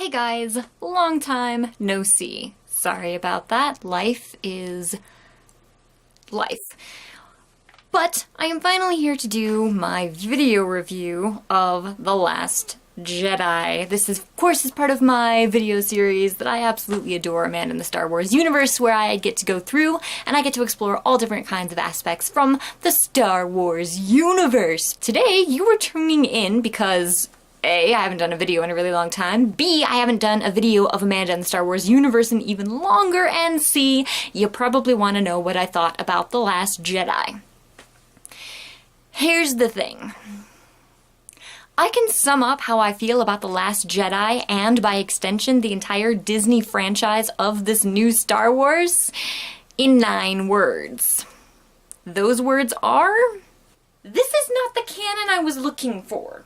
Hey guys, long time no see. Sorry about that. Life is life. But I am finally here to do my video review of The Last Jedi. This is, of course, is part of my video series that I absolutely adore, Man in the Star Wars universe, where I get to go through and I get to explore all different kinds of aspects from the Star Wars universe. Today, you are tuning in because A, I haven't done a video in a really long time, B, I haven't done a video of Amanda and the Star Wars universe in even longer, and C, you probably want to know what I thought about The Last Jedi. Here's the thing. I can sum up how I feel about The Last Jedi, and by extension the entire Disney franchise of this new Star Wars, in 9 words. Those words are, this is not the canon I was looking for.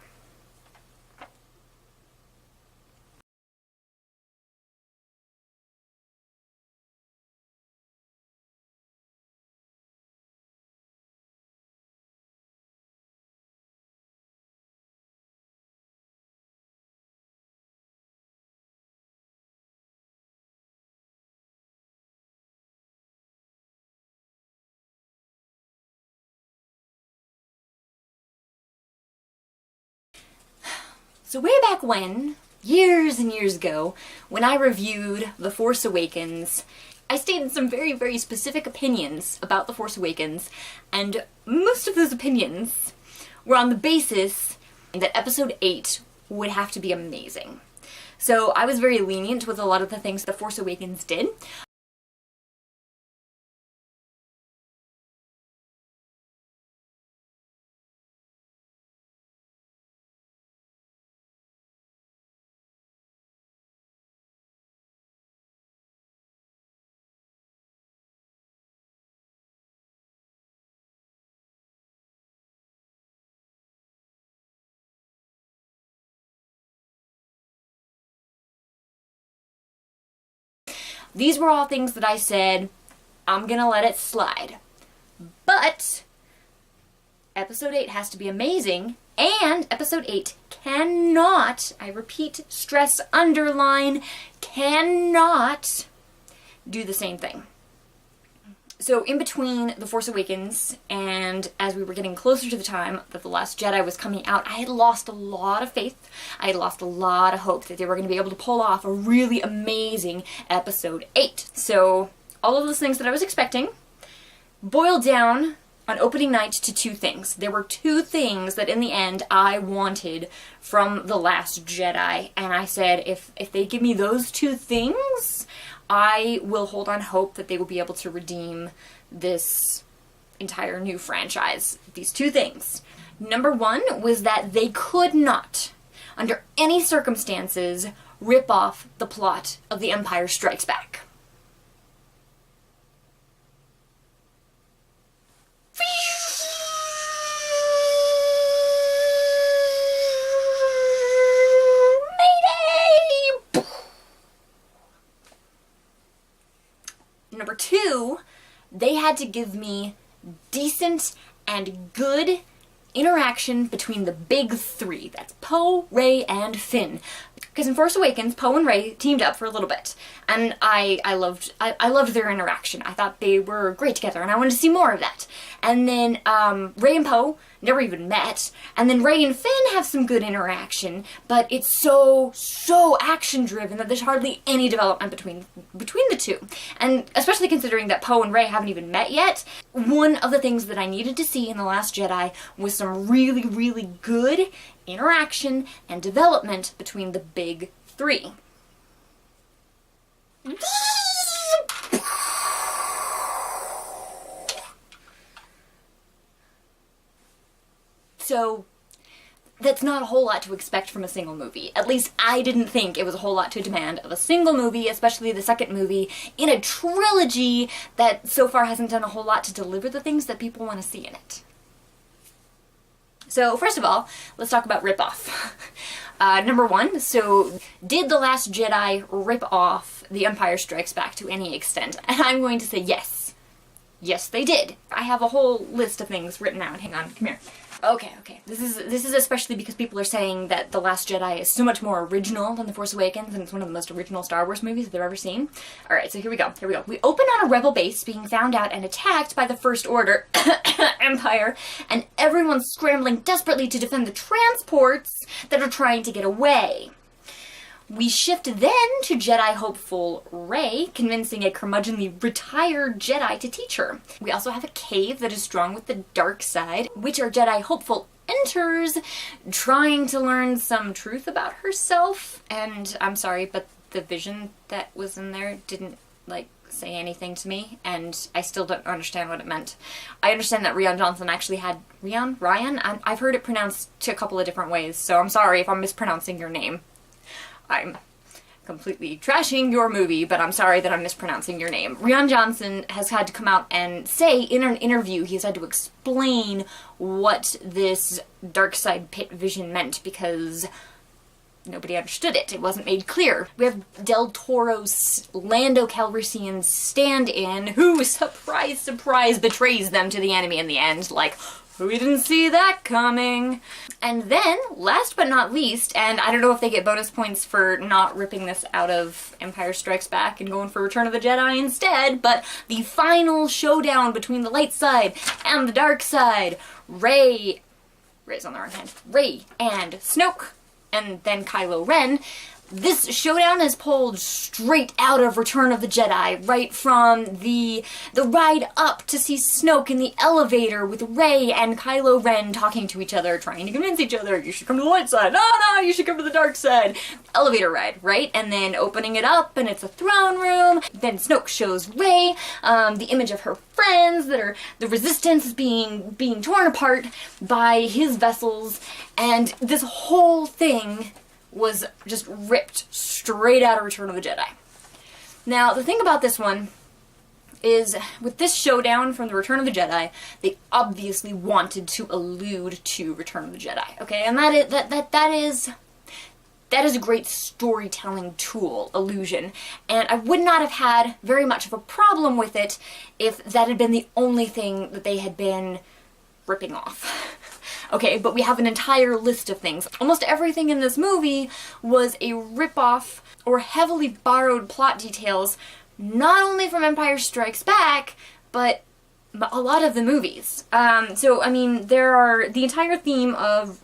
So way back when, years and years ago, when I reviewed The Force Awakens, I stated some very, very specific opinions about The Force Awakens, and most of those opinions were on the basis that Episode 8 would have to be amazing. So I was very lenient with a lot of the things The Force Awakens did. These were all things that I said, I'm gonna let it slide. But Episode 8 has to be amazing, and Episode 8 cannot, I repeat, stress, underline, cannot do the same thing. So in between The Force Awakens and as we were getting closer to the time that The Last Jedi was coming out, I had lost a lot of faith. I had lost a lot of hope that they were going to be able to pull off a really amazing Episode 8. So all of those things that I was expecting boiled down on opening night to 2 things. There were 2 things that in the end I wanted from The Last Jedi, and I said if they give me those 2 things, I will hold on hope that they will be able to redeem this entire new franchise. These 2 things. Number 1 was that they could not, under any circumstances, rip off the plot of The Empire Strikes Back. Number 2, they had to give me decent and good interaction between the big 3. That's Poe, Rey, and Finn. Because in Force Awakens, Poe and Rey teamed up for a little bit, and I loved their interaction. I thought they were great together, and I wanted to see more of that. And then Rey and Poe never even met, and then Rey and Finn have some good interaction, but it's so action-driven that there's hardly any development between the 2. And especially considering that Poe and Rey haven't even met yet, one of the things that I needed to see in The Last Jedi was some really, really good interaction and development between the big 3. So, that's not a whole lot to expect from a single movie. At least I didn't think it was a whole lot to demand of a single movie, especially the second movie, in a trilogy that so far hasn't done a whole lot to deliver the things that people want to see in it. So, first of all, let's talk about rip-off. Number 1, so did The Last Jedi rip off The Empire Strikes Back to any extent? And I'm going to say yes. Yes, they did. I have a whole list of things written out. Hang on, come here. Okay. This is especially because people are saying that The Last Jedi is so much more original than The Force Awakens, and it's one of the most original Star Wars movies they've ever seen. Alright, so here we go. We open on a rebel base being found out and attacked by the First Order Empire, and everyone's scrambling desperately to defend the transports that are trying to get away. We shift then to Jedi hopeful Rey, convincing a curmudgeonly retired Jedi to teach her. We also have a cave that is strong with the dark side, which our Jedi hopeful enters, trying to learn some truth about herself. And I'm sorry, but the vision that was in there didn't, say anything to me, and I still don't understand what it meant. I understand that Rian Johnson actually had... Ryan? I've heard it pronounced a couple of different ways, so I'm sorry if I'm mispronouncing your name. I'm completely trashing your movie, but I'm sorry that I'm mispronouncing your name. Rian Johnson has had to come out and say in an interview, he's had to explain what this dark side pit vision meant, because nobody understood it. It wasn't made clear. We have Del Toro's Lando Calrissian stand-in, who, surprise, surprise, betrays them to the enemy in the end, we didn't see that coming. And then, last but not least, and I don't know if they get bonus points for not ripping this out of Empire Strikes Back and going for Return of the Jedi instead, but the final showdown between the light side and the dark side. Rey's on the wrong hand. Rey and Snoke, and then Kylo Ren. This showdown is pulled straight out of Return of the Jedi, right from the ride up to see Snoke in the elevator with Rey and Kylo Ren talking to each other, trying to convince each other, you should come to the light side, no, you should come to the dark side. Elevator ride, right? And then opening it up, and it's a throne room. Then Snoke shows Rey the image of her friends that are the Resistance being torn apart by his vessels, and this whole thing was just ripped straight out of Return of the Jedi. Now, the thing about this one is, with this showdown from the Return of the Jedi, they obviously wanted to allude to Return of the Jedi, okay? And that is a great storytelling tool, allusion, and I would not have had very much of a problem with it if that had been the only thing that they had been ripping off. Okay, but we have an entire list of things. Almost everything in this movie was a rip-off or heavily borrowed plot details, not only from Empire Strikes Back, but a lot of the movies. The entire theme of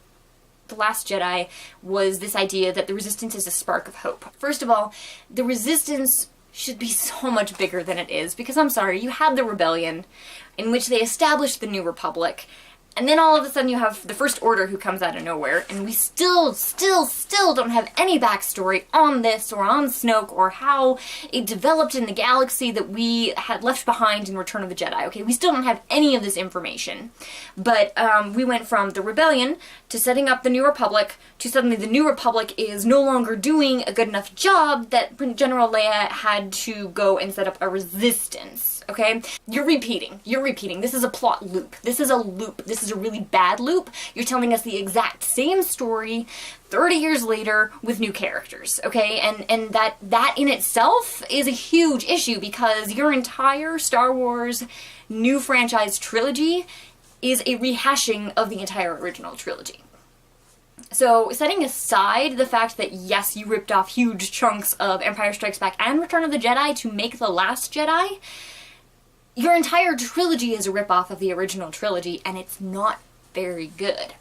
The Last Jedi was this idea that the Resistance is a spark of hope. First of all, the Resistance should be so much bigger than it is, because I'm sorry, you had the Rebellion, in which they established the New Republic, and then all of a sudden you have the First Order who comes out of nowhere, and we still don't have any backstory on this, or on Snoke, or how it developed in the galaxy that we had left behind in Return of the Jedi. Okay, we still don't have any of this information. But we went from the Rebellion to setting up the New Republic, to suddenly the New Republic is no longer doing a good enough job that General Leia had to go and set up a resistance. Okay? You're repeating. This is a plot loop. This is a loop. This is a really bad loop. You're telling us the exact same story 30 years later with new characters, okay? And that in itself is a huge issue, because your entire Star Wars new franchise trilogy is a rehashing of the entire original trilogy. So, setting aside the fact that, yes, you ripped off huge chunks of Empire Strikes Back and Return of the Jedi to make The Last Jedi, your entire trilogy is a ripoff of the original trilogy, and it's not very good.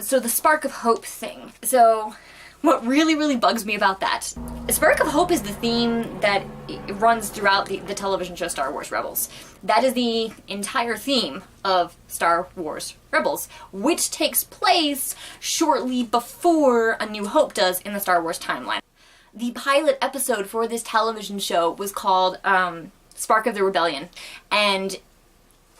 So the Spark of Hope thing. So, what really bugs me about that, Spark of Hope is the theme that runs throughout the television show Star Wars Rebels. That is the entire theme of Star Wars Rebels, which takes place shortly before A New Hope does in the Star Wars timeline. The pilot episode for this television show was called, Spark of the Rebellion, and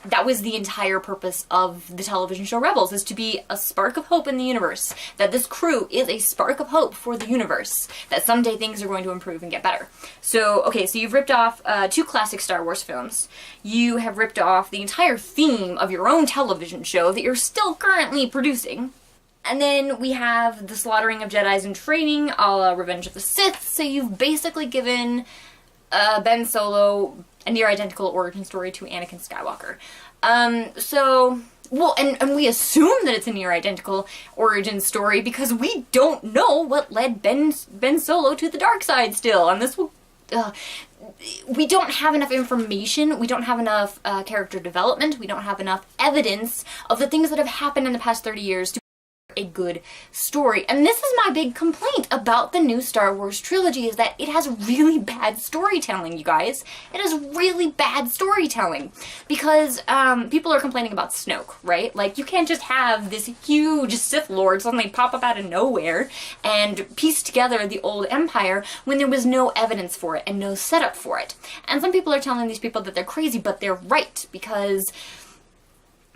that was the entire purpose of the television show Rebels, is to be a spark of hope in the universe, that this crew is a spark of hope for the universe, that someday things are going to improve and get better. So, okay, so you've ripped off 2 classic Star Wars films, you have ripped off the entire theme of your own television show that you're still currently producing, and then we have the slaughtering of Jedis in training, a la Revenge of the Sith, so you've basically given Ben Solo a near identical origin story to Anakin Skywalker. So, Well, and we assume that it's a near identical origin story because we don't know what led Ben Solo to the dark side still, and this will... we don't have enough information, we don't have enough character development, we don't have enough evidence of the things that have happened in the past 30 years to a good story. And this is my big complaint about the new Star Wars trilogy, is that it has really bad storytelling, you guys. It has really bad storytelling. Because people are complaining about Snoke, right? Like, you can't just have this huge Sith Lord suddenly pop up out of nowhere and piece together the old Empire when there was no evidence for it and no setup for it. And some people are telling these people that they're crazy, but they're right, because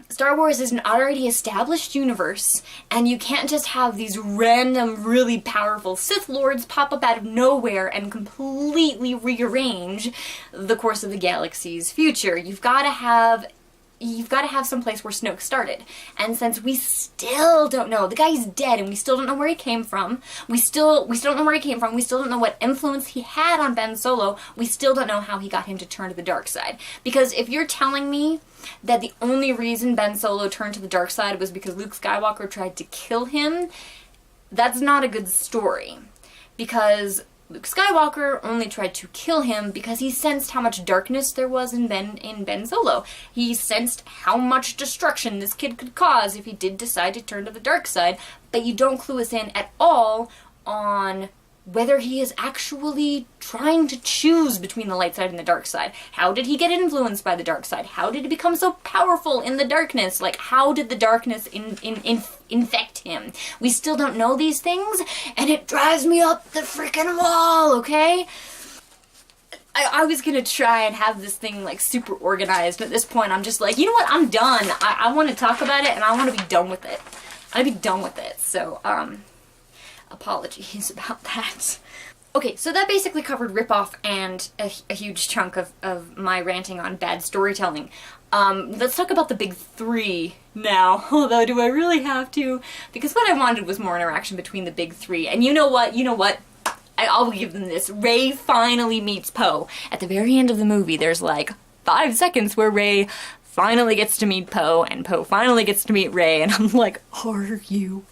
Star Wars is an already established universe, and you can't just have these random, really powerful Sith Lords pop up out of nowhere and completely rearrange the course of the galaxy's future. You've got to have some place where Snoke started. And since we still don't know, the guy's dead and we still don't know where he came from, we still don't know where he came from, we still don't know what influence he had on Ben Solo, we still don't know how he got him to turn to the dark side. Because if you're telling me that the only reason Ben Solo turned to the dark side was because Luke Skywalker tried to kill him, that's not a good story. Because Luke Skywalker only tried to kill him because he sensed how much darkness there was in Ben Solo. He sensed how much destruction this kid could cause if he did decide to turn to the dark side, but you don't clue us in at all on whether he is actually trying to choose between the light side and the dark side. How did he get influenced by the dark side? How did he become so powerful in the darkness? Like, how did the darkness infect him? We still don't know these things, and it drives me up the freaking wall, okay? I was gonna try and have this thing, like, super organized, but at this point I'm just like, you know what, I'm done. I want to talk about it, and I want to be done with it. I want to be done with it, so, apologies about that. Okay, so that basically covered ripoff and a huge chunk of my ranting on bad storytelling. Let's talk about the big three now, although do I really have to? Because what I wanted was more interaction between the big three, and you know what? I'll give them this. Rey finally meets Poe. At the very end of the movie, there's like 5 seconds where Rey finally gets to meet Poe, and Poe finally gets to meet Rey, and I'm like, are you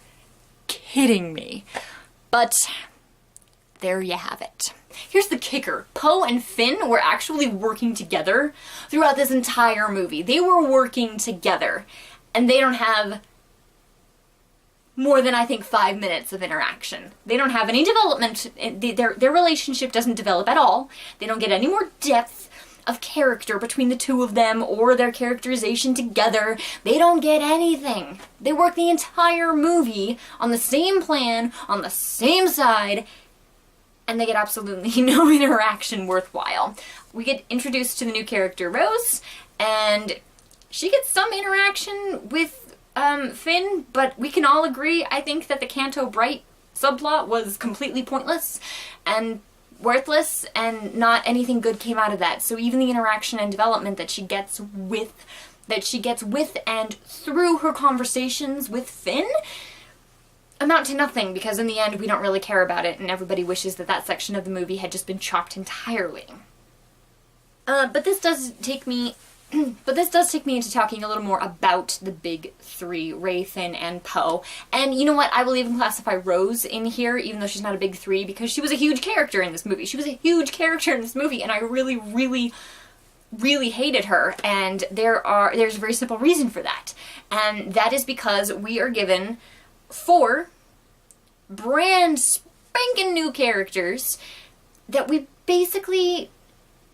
kidding me? But there you have it. Here's the kicker. Poe and Finn were actually working together throughout this entire movie. They were working together, and they don't have more than, I think, 5 minutes of interaction. They don't have any development. Their relationship doesn't develop at all. They don't get any more depth of character between the two of them or their characterization together. They don't get anything. They work the entire movie on the same plan, on the same side, and they get absolutely no interaction worthwhile. We get introduced to the new character, Rose, and she gets some interaction with Finn, but we can all agree, I think, that the Canto Bright subplot was completely pointless and worthless, and not anything good came out of that. So even the interaction and development that she gets with and through her conversations with Finn amount to nothing, because in the end we don't really care about it, and everybody wishes that that section of the movie had just been chopped entirely. But this does take me into talking a little more about the big three, Rey, Finn, and Poe. And you know what? I will even classify Rose in here, even though she's not a big three, because she was a huge character in this movie. She was a huge character in this movie, and I really, really, really hated her. And there's a very simple reason for that. And that is because we are given 4 brand spanking new characters that we basically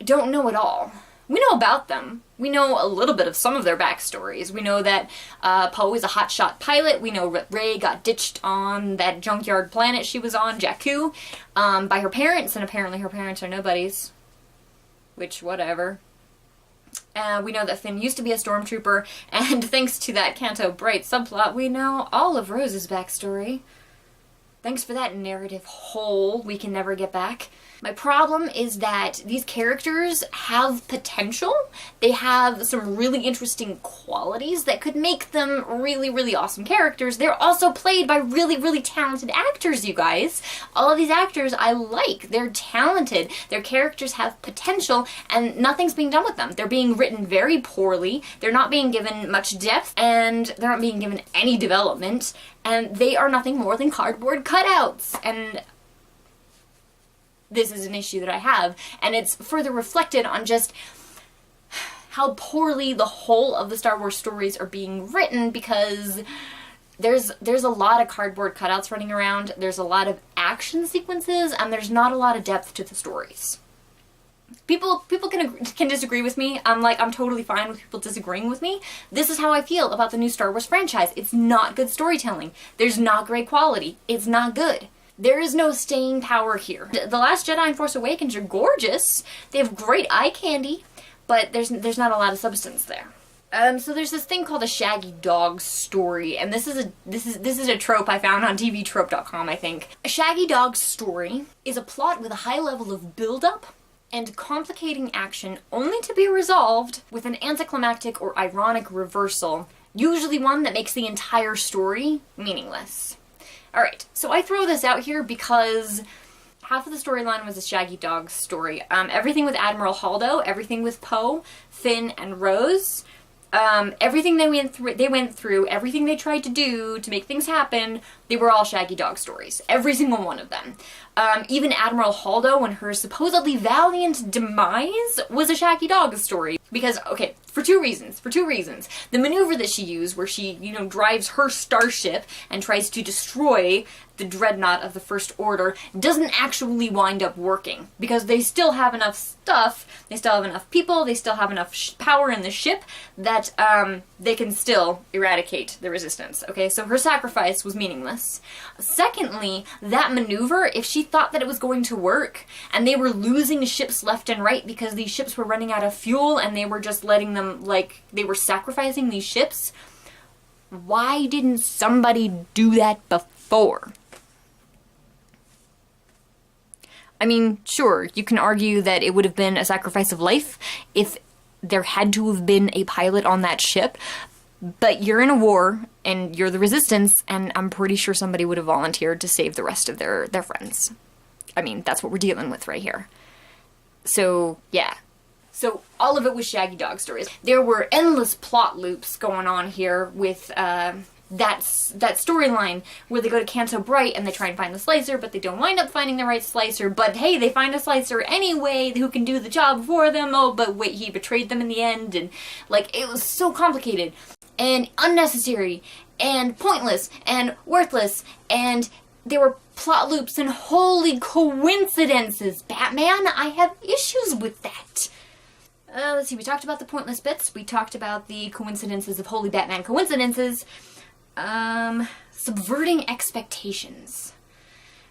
don't know at all. We know about them. We know a little bit of some of their backstories. We know that Poe is a hotshot pilot. We know Rey got ditched on that junkyard planet she was on, Jakku, by her parents, and apparently her parents are nobodies. Which, whatever. We know that Finn used to be a stormtrooper, and thanks to that Canto Bright subplot, we know all of Rose's backstory. Thanks for that narrative hole we can never get back. My problem is that these characters have potential. They have some really interesting qualities that could make them really, really awesome characters. They're also played by really, really talented actors, you guys. All of these actors I like. They're talented. Their characters have potential, and nothing's being done with them. They're being written very poorly. They're not being given much depth, and they're not being given any development, and they are nothing more than cardboard cutouts. And this is an issue that I have, and it's further reflected on just how poorly the whole of the Star Wars stories are being written, because there's a lot of cardboard cutouts running around, there's a lot of action sequences, and there's not a lot of depth to the stories. People can disagree with me. I'm totally fine with people disagreeing with me. This is how I feel about the new Star Wars franchise. It's not good storytelling. There's not great quality. It's not good. There is no staying power here. The Last Jedi and Force Awakens are gorgeous. They have great eye candy, but there's not a lot of substance there. So there's this thing called a Shaggy Dog Story, and this is a trope I found on tvtrope.com, I think. A Shaggy Dog Story is a plot with a high level of build-up and complicating action, only to be resolved with an anticlimactic or ironic reversal, usually one that makes the entire story meaningless. Alright, so I throw this out here because half of the storyline was a Shaggy Dog story. Everything with Admiral Holdo, everything with Poe, Finn, and Rose, everything they went through, everything they tried to do to make things happen, they were all Shaggy Dog stories. Every single one of them. Even Admiral Holdo and her supposedly valiant demise was a Shaggy Dog story. Because, okay, for two reasons. The maneuver that she used, where she, drives her starship and tries to destroy the dreadnought of the First Order, doesn't actually wind up working. Because they still have enough stuff, they still have enough people, they still have enough power in the ship that they can still eradicate the resistance. Okay, so her sacrifice was meaningless. Secondly, that maneuver, if she thought that it was going to work, and they were losing ships left and right because these ships were running out of fuel and they were just letting them, they were sacrificing these ships, why didn't somebody do that before? I mean, sure, you can argue that it would have been a sacrifice of life if there had to have been a pilot on that ship, but you're in a war, and you're the Resistance, and I'm pretty sure somebody would have volunteered to save the rest of their friends. I mean, that's what we're dealing with right here. So, yeah. So, all of it was Shaggy Dog Stories. There were endless plot loops going on here with, that storyline where they go to Canto Bright and they try and find the slicer, but they don't wind up finding the right slicer, but hey, they find a slicer anyway who can do the job for them. Oh, but wait, he betrayed them in the end, and, it was so complicated, and unnecessary, and pointless, and worthless, and there were plot loops and holy coincidences. Batman, I have issues with that. Let's see, we talked about the pointless bits, we talked about the coincidences of holy Batman coincidences. Subverting expectations.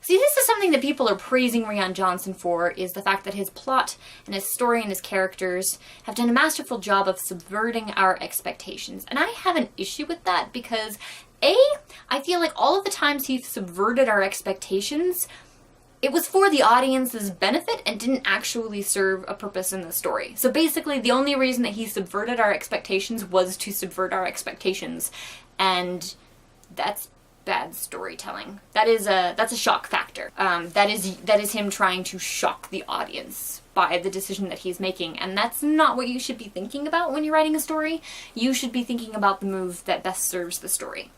See, this is something that people are praising Rian Johnson for, is the fact that his plot and his story and his characters have done a masterful job of subverting our expectations. And I have an issue with that because, A, I feel like all of the times he subverted our expectations, it was for the audience's benefit and didn't actually serve a purpose in the story. So basically, the only reason that he subverted our expectations was to subvert our expectations. And that's bad storytelling. That's a shock factor. That is him trying to shock the audience by the decision that he's making, and that's not what you should be thinking about when you're writing a story. You should be thinking about the move that best serves the story.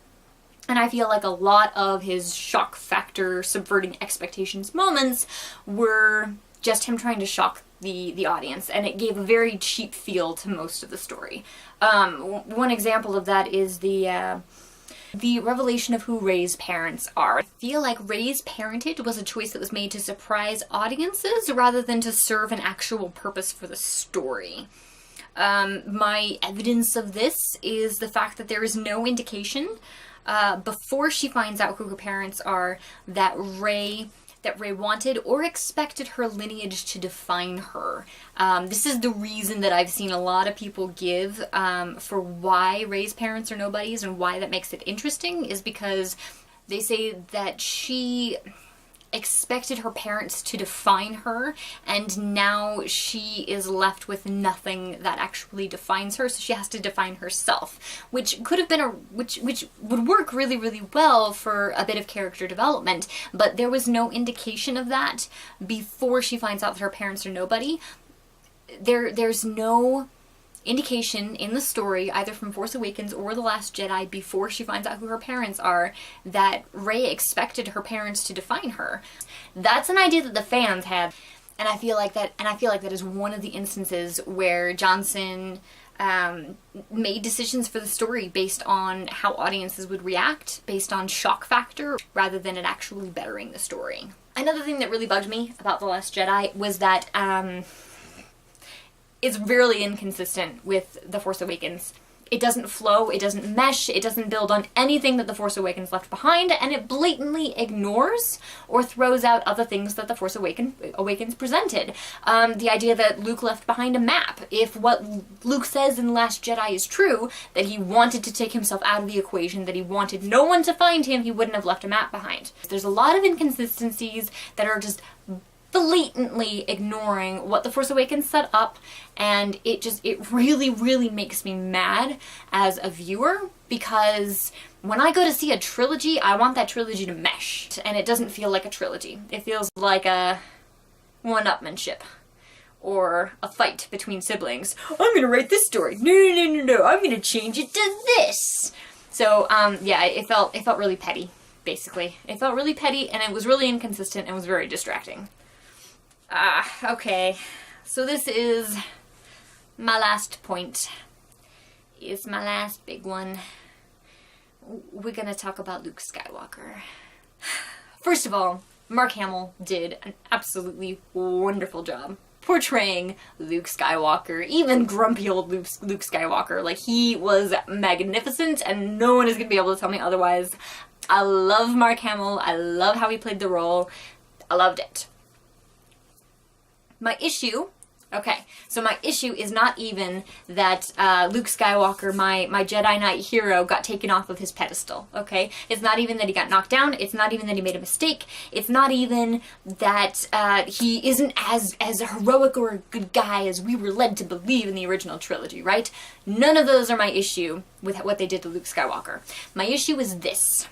And I feel like a lot of his shock factor, subverting expectations moments were just him trying to shock the audience, and it gave a very cheap feel to most of the story. One example of that is the revelation of who Rey's parents are. I feel like Rey's parentage was a choice that was made to surprise audiences rather than to serve an actual purpose for the story. My evidence of this is the fact that there is no indication before she finds out who her parents are that Rey wanted or expected her lineage to define her. This is the reason that I've seen a lot of people give for why Rey's parents are nobodies and why that makes it interesting, is because They say that she expected her parents to define her, and now she is left with nothing that actually defines her, so she has to define herself, which could have been which would work really, really well for a bit of character development, but there was no indication of that before she finds out that her parents are nobody. There's no indication in the story, either from Force Awakens or The Last Jedi, before she finds out who her parents are, that Rey expected her parents to define her. That's an idea that the fans had, and I feel like that is one of the instances where Johnson made decisions for the story based on how audiences would react, based on shock factor, rather than it actually bettering the story. Another thing that really bugged me about The Last Jedi was that it's really inconsistent with The Force Awakens. It doesn't flow, it doesn't mesh, it doesn't build on anything that The Force Awakens left behind, and it blatantly ignores or throws out other things that The Force Awakens presented. The idea that Luke left behind a map. If what Luke says in Last Jedi is true, that he wanted to take himself out of the equation, that he wanted no one to find him, he wouldn't have left a map behind. There's a lot of inconsistencies that are just blatantly ignoring what The Force Awakens set up, and it really, really makes me mad as a viewer, because when I go to see a trilogy, I want that trilogy to mesh, and it doesn't feel like a trilogy. It feels like a one-upmanship, or a fight between siblings. I'm gonna write this story. No, I'm gonna change it to this. So, yeah, it felt really petty, basically. It felt really petty, and it was really inconsistent, and was very distracting. Okay, so this is my last point. It's my last big one. We're gonna talk about Luke Skywalker. First of all, Mark Hamill did an absolutely wonderful job portraying Luke Skywalker, even grumpy old Luke Skywalker. Like, he was magnificent, and no one is gonna be able to tell me otherwise. I love Mark Hamill. I love how he played the role. I loved it. My issue is not even that Luke Skywalker, my Jedi Knight hero, got taken off of his pedestal, okay? It's not even that he got knocked down. It's not even that he made a mistake. It's not even that he isn't as heroic or a good guy as we were led to believe in the original trilogy, right? None of those are my issue with what they did to Luke Skywalker. My issue is this.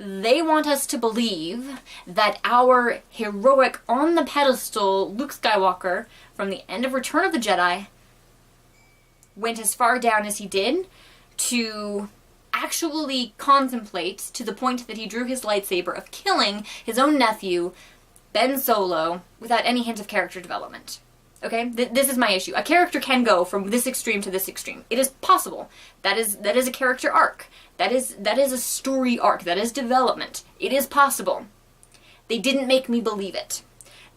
They want us to believe that our heroic, on-the-pedestal Luke Skywalker from the end of Return of the Jedi went as far down as he did to actually contemplate to the point that he drew his lightsaber of killing his own nephew, Ben Solo, without any hint of character development. Okay? This is my issue. A character can go from this extreme to this extreme. It is possible. That is a character arc. That is a story arc. That is development. It is possible. They didn't make me believe it.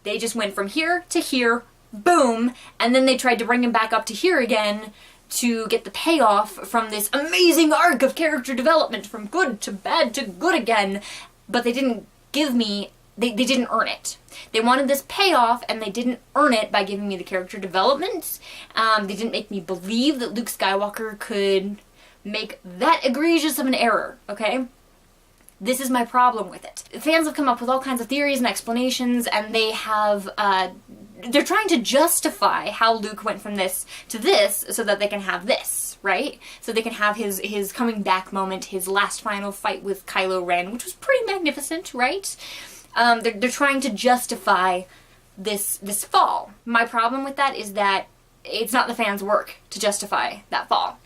They just went from here to here, boom, and then they tried to bring him back up to here again to get the payoff from this amazing arc of character development from good to bad to good again, but they didn't give me, they didn't earn it. They wanted this payoff, and they didn't earn it by giving me the character development. They didn't make me believe that Luke Skywalker could make that egregious of an error, okay? This is my problem with it. Fans have come up with all kinds of theories and explanations, and they have, they're trying to justify how Luke went from this to this so that they can have this, right? So they can have his coming back moment, his last final fight with Kylo Ren, which was pretty magnificent, right? They're trying to justify this fall. My problem with that is that it's not the fans' work to justify that fall.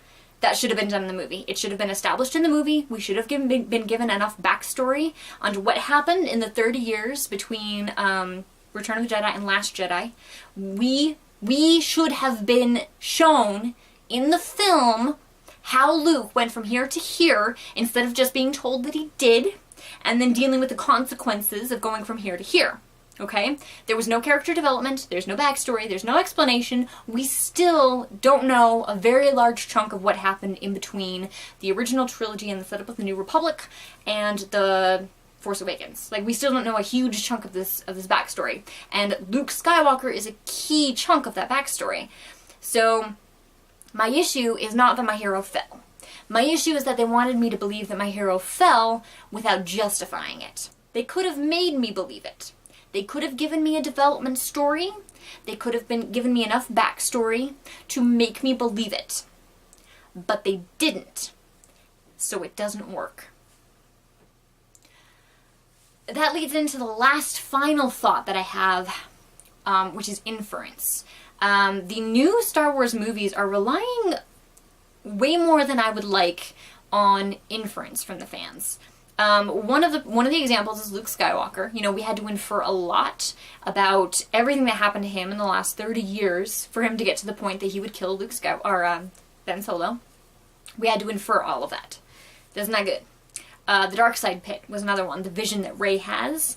That should have been done in the movie. It should have been established in the movie. We should have been given enough backstory on what happened in the 30 years between Return of the Jedi and Last Jedi. We should have been shown in the film how Luke went from here to here instead of just being told that he did and then dealing with the consequences of going from here to here. Okay? There was no character development, there's no backstory, there's no explanation. We still don't know a very large chunk of what happened in between the original trilogy and the setup of the New Republic and the Force Awakens. Like, we still don't know a huge chunk of this backstory. And Luke Skywalker is a key chunk of that backstory. So, my issue is not that my hero fell. My issue is that they wanted me to believe that my hero fell without justifying it. They could have made me believe it. They could have given me a development story. They could have given me enough backstory to make me believe it. But they didn't. So it doesn't work. That leads into the last final thought that I have, which is Inference. The new Star Wars movies are relying way more than I would like on inference from the fans. One of the examples is Luke Skywalker. You know, we had to infer a lot about everything that happened to him in the last 30 years for him to get to the point that he would kill Luke Ben Solo. We had to infer all of that. That's not good. The Dark Side Pit was another one, the vision that Rey has.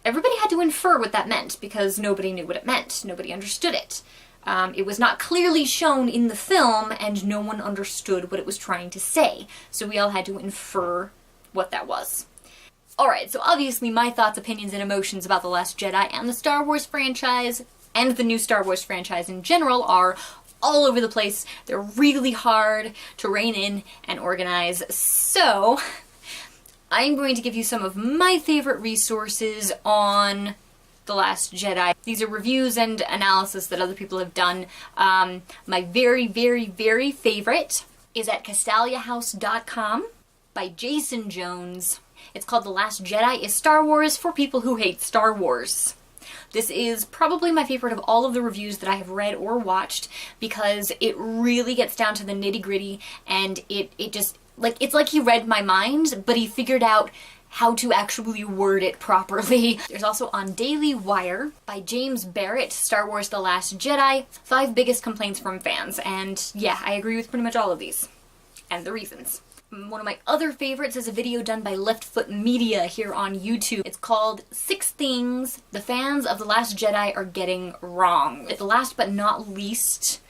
Everybody had to infer what that meant because nobody knew what it meant. Nobody understood it. It was not clearly shown in the film and no one understood what it was trying to say. So we all had to infer what that was. Alright, so obviously my thoughts, opinions, and emotions about The Last Jedi and the Star Wars franchise and the new Star Wars franchise in general are all over the place. They're really hard to rein in and organize. So I'm going to give you some of my favorite resources on The Last Jedi. These are reviews and analysis that other people have done. My very, very, very favorite is at CastaliaHouse.com by Jason Jones. It's called The Last Jedi is Star Wars for People Who Hate Star Wars. This is probably my favorite of all of the reviews that I have read or watched because it really gets down to the nitty-gritty and it just, like, it's like he read my mind, but he figured out how to actually word it properly. There's also on Daily Wire by James Barrett, Star Wars The Last Jedi, 5 biggest complaints from fans. And yeah, I agree with pretty much all of these. And the reasons. One of my other favorites is a video done by Left Foot Media here on YouTube. It's called 6 Things the Fans of The Last Jedi Are Getting Wrong. At the last but not least,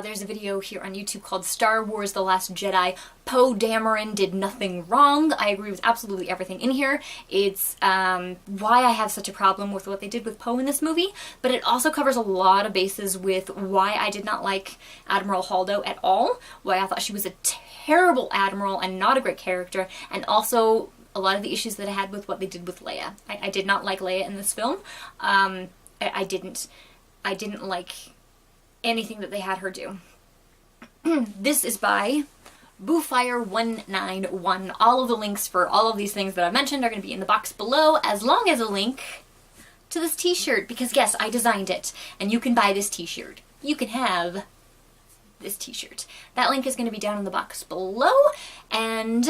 there's a video here on YouTube called Star Wars The Last Jedi, Poe Dameron Did Nothing Wrong. I agree with absolutely everything in here. It's why I have such a problem with what they did with Poe in this movie, but it also covers a lot of bases with why I did not like Admiral Holdo at all, why I thought she was a terrible admiral and not a great character, and also a lot of the issues that I had with what they did with Leia. I did not like Leia in this film. I didn't like anything that they had her do. This is by Boofire191. All of the links for all of these things that I've mentioned are going to be in the box below, as long as a link to this t-shirt, because yes, I designed it, and you can buy this t-shirt. You can have this t-shirt. That link is going to be down in the box below, and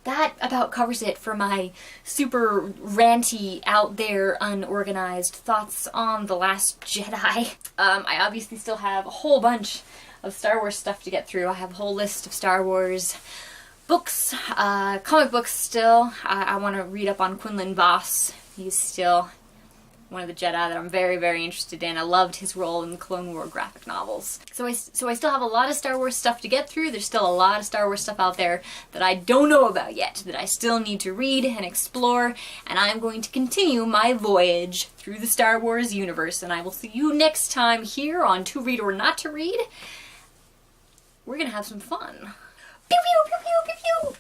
that about covers it for my super ranty, out there, unorganized thoughts on The Last Jedi. I obviously still have a whole bunch of Star Wars stuff to get through. I have a whole list of Star Wars books, comic books still. I want to read up on Quinlan Vos. He's still one of the Jedi that I'm very, very interested in. I loved his role in the Clone War graphic novels. So I still have a lot of Star Wars stuff to get through. There's still a lot of Star Wars stuff out there that I don't know about yet, that I still need to read and explore, and I'm going to continue my voyage through the Star Wars universe, and I will see you next time here on To Read or Not to Read. We're gonna have some fun. Pew pew pew pew pew pew!